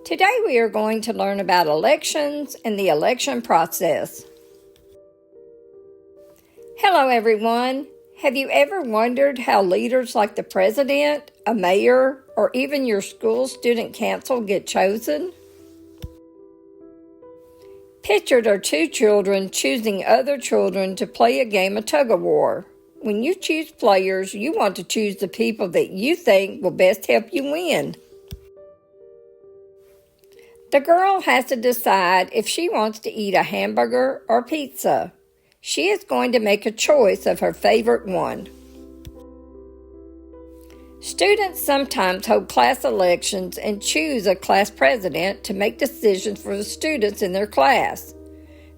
Today we are going to learn about elections and the election process. Hello everyone. Have you ever wondered how leaders like the president, a mayor, or even your school student council get chosen? Pictured are two children choosing other children to play a game of tug-of-war. When you choose players, you want to choose the people that you think will best help you win. The girl has to decide if she wants to eat a hamburger or pizza. She is going to make a choice of her favorite one. Students sometimes hold class elections and choose a class president to make decisions for the students in their class.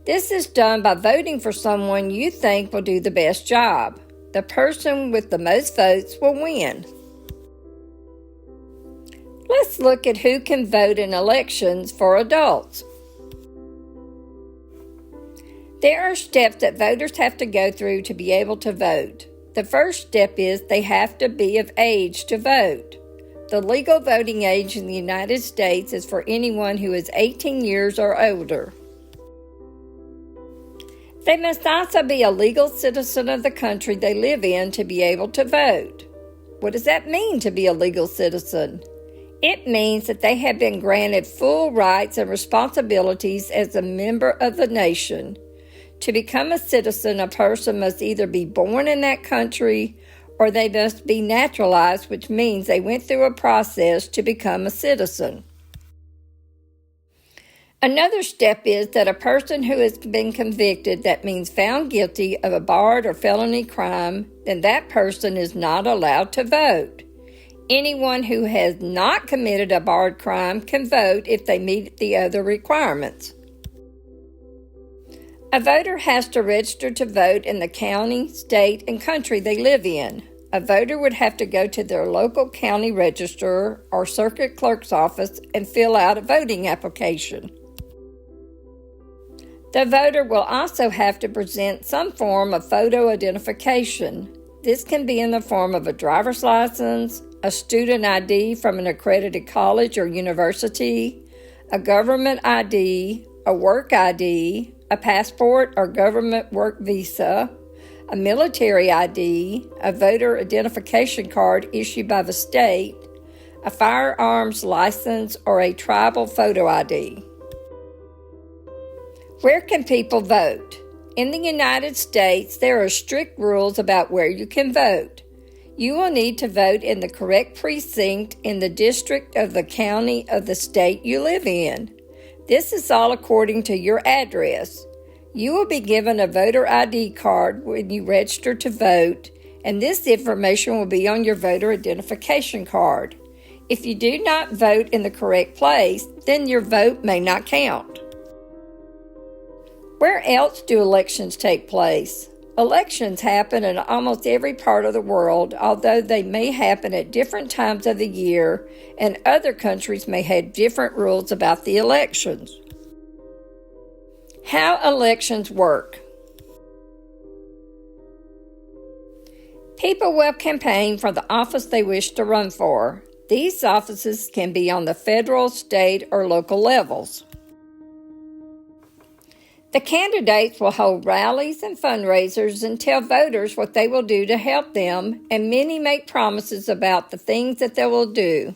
This is done by voting for someone you think will do the best job. The person with the most votes will win. Let's look at who can vote in elections for adults. There are steps that voters have to go through to be able to vote. The first step is they have to be of age to vote. The legal voting age in the United States is for anyone who is 18 years or older. They must also be a legal citizen of the country they live in to be able to vote. What does that mean to be a legal citizen? It means that they have been granted full rights and responsibilities as a member of the nation. To become a citizen, a person must either be born in that country or they must be naturalized, which means they went through a process to become a citizen. Another step is that a person who has been convicted, that means found guilty of a barred or felony crime, then that person is not allowed to vote. Anyone who has not committed a barred crime can vote if they meet the other requirements. A voter has to register to vote in the county, state, and country they live in. A voter would have to go to their local county registrar or circuit clerk's office and fill out a voting application. The voter will also have to present some form of photo identification. This can be in the form of a driver's license, a student ID from an accredited college or university, a government ID, a work ID, a passport or government work visa, a military ID, a voter identification card issued by the state, a firearms license, or a tribal photo ID. Where can people vote? In the United States, there are strict rules about where you can vote. You will need to vote in the correct precinct in the district of the county of the state you live in. This is all according to your address. You will be given a voter ID card when you register to vote, and this information will be on your voter identification card. If you do not vote in the correct place, then your vote may not count. Where else do elections take place? Elections happen in almost every part of the world, although they may happen at different times of the year, and other countries may have different rules about the elections. How elections work. People will campaign for the office they wish to run for. These offices can be on the federal, state, or local levels. The candidates will hold rallies and fundraisers and tell voters what they will do to help them, and many make promises about the things that they will do.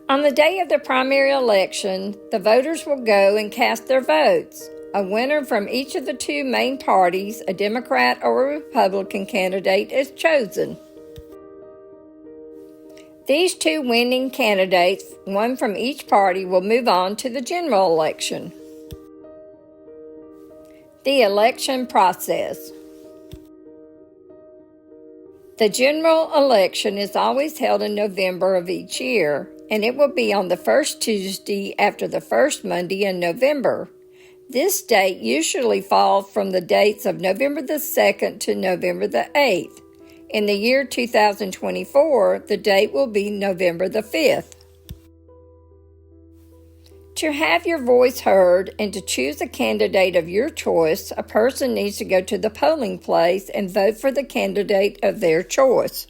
On the day of the primary election, the voters will go and cast their votes. A winner from each of the two main parties, a Democrat or a Republican candidate, is chosen. These two winning candidates, one from each party, will move on to the general election. The election process. The general election is always held in November of each year, and it will be on the first Tuesday after the first Monday in November. This date usually falls from the dates of November the 2nd to November the 8th. In the year 2024, the date will be November the 5th. To have your voice heard and to choose a candidate of your choice, a person needs to go to the polling place and vote for the candidate of their choice.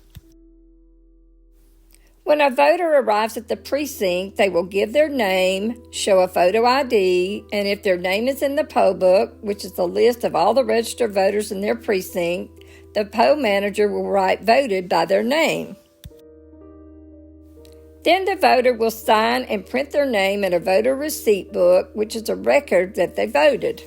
When a voter arrives at the precinct, they will give their name, show a photo ID, and if their name is in the poll book, which is the list of all the registered voters in their precinct, the poll manager will write voted by their name. Then the voter will sign and print their name in a voter receipt book, which is a record that they voted.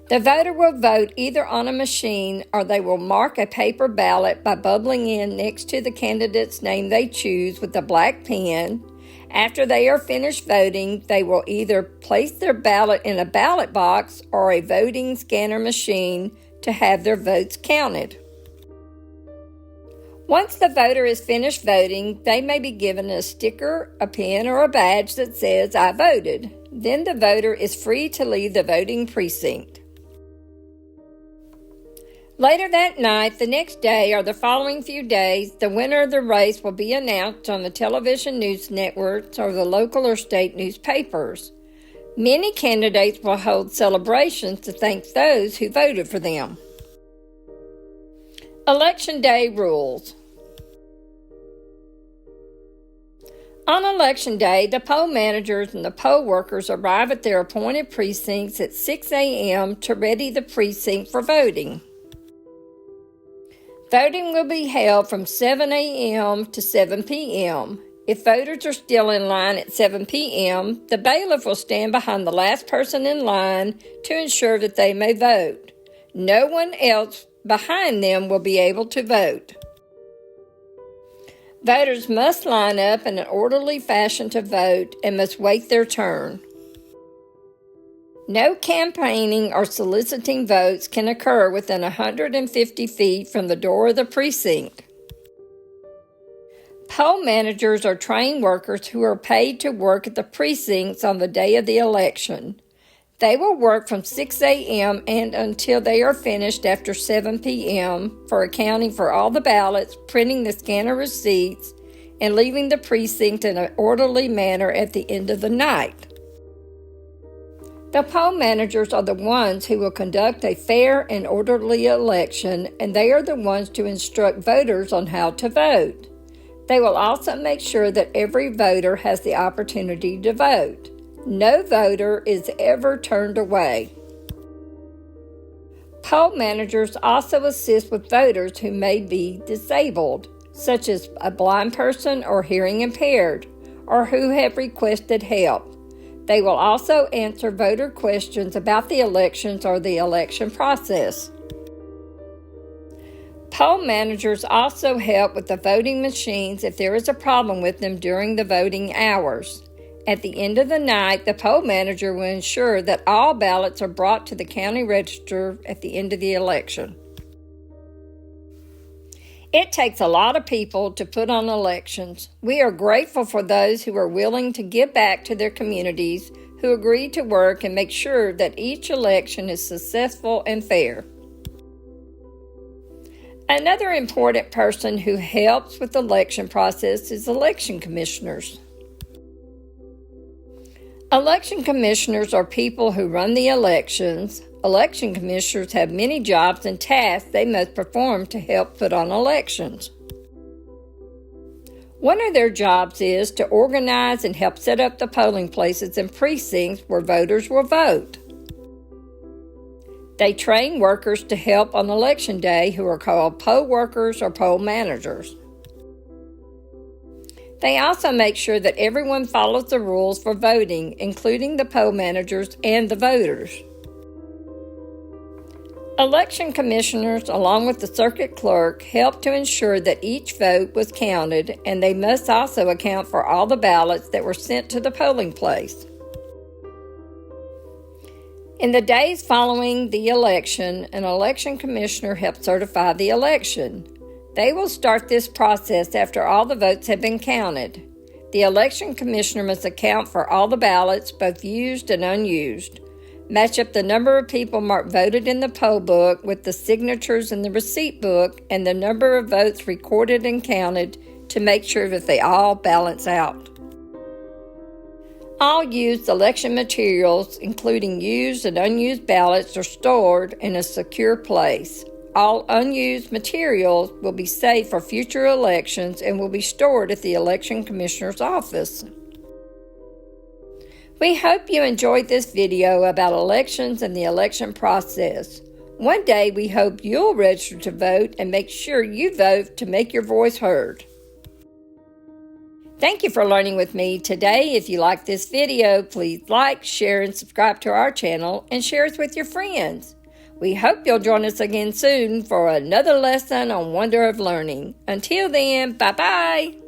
The voter will vote either on a machine or they will mark a paper ballot by bubbling in next to the candidate's name they choose with a black pen. After they are finished voting, they will either place their ballot in a ballot box or a voting scanner machine to have their votes counted. Once the voter is finished voting, they may be given a sticker, a pen, or a badge that says, "I voted." Then the voter is free to leave the voting precinct. Later that night, the next day, or the following few days, the winner of the race will be announced on the television news networks or the local or state newspapers. Many candidates will hold celebrations to thank those who voted for them. Election Day Rules. On Election Day, the poll managers and the poll workers arrive at their appointed precincts at 6 a.m. to ready the precinct for voting. Voting will be held from 7 a.m. to 7 p.m. If voters are still in line at 7 p.m., the bailiff will stand behind the last person in line to ensure that they may vote. No one else behind them will be able to vote. Voters must line up in an orderly fashion to vote and must wait their turn. No campaigning or soliciting votes can occur within 150 feet from the door of the precinct. Poll managers are trained workers who are paid to work at the precincts on the day of the election. They will work from 6 a.m. and until they are finished after 7 p.m. for accounting for all the ballots, printing the scanner receipts, and leaving the precinct in an orderly manner at the end of the night. The poll managers are the ones who will conduct a fair and orderly election, and they are the ones to instruct voters on how to vote. They will also make sure that every voter has the opportunity to vote. No voter is ever turned away. Poll managers also assist with voters who may be disabled, such as a blind person or hearing impaired, or who have requested help. They will also answer voter questions about the elections or the election process. Poll managers also help with the voting machines if there is a problem with them during the voting hours. At the end of the night, the poll manager will ensure that all ballots are brought to the county register at the end of the election. It takes a lot of people to put on elections. We are grateful for those who are willing to give back to their communities, who agree to work and make sure that each election is successful and fair. Another important person who helps with the election process is election commissioners. Election commissioners are people who run the elections. Election commissioners have many jobs and tasks they must perform to help put on elections. One of their jobs is to organize and help set up the polling places and precincts where voters will vote. They train workers to help on Election Day who are called poll workers or poll managers. They also make sure that everyone follows the rules for voting, including the poll managers and the voters. Election commissioners, along with the circuit clerk, help to ensure that each vote was counted, and they must also account for all the ballots that were sent to the polling place. In the days following the election, an election commissioner helps certify the election. They will start this process after all the votes have been counted. The election commissioner must account for all the ballots, both used and unused. Match up the number of people marked voted in the poll book with the signatures in the receipt book and the number of votes recorded and counted to make sure that they all balance out. All used election materials, including used and unused ballots, are stored in a secure place. All unused materials will be saved for future elections and will be stored at the Election Commissioner's office. We hope you enjoyed this video about elections and the election process. One day we hope you'll register to vote and make sure you vote to make your voice heard. Thank you for learning with me today. If you like this video, please like, share, and subscribe to our channel and share it with your friends. We hope you'll join us again soon for another lesson on Wonder of Learning. Until then, bye-bye.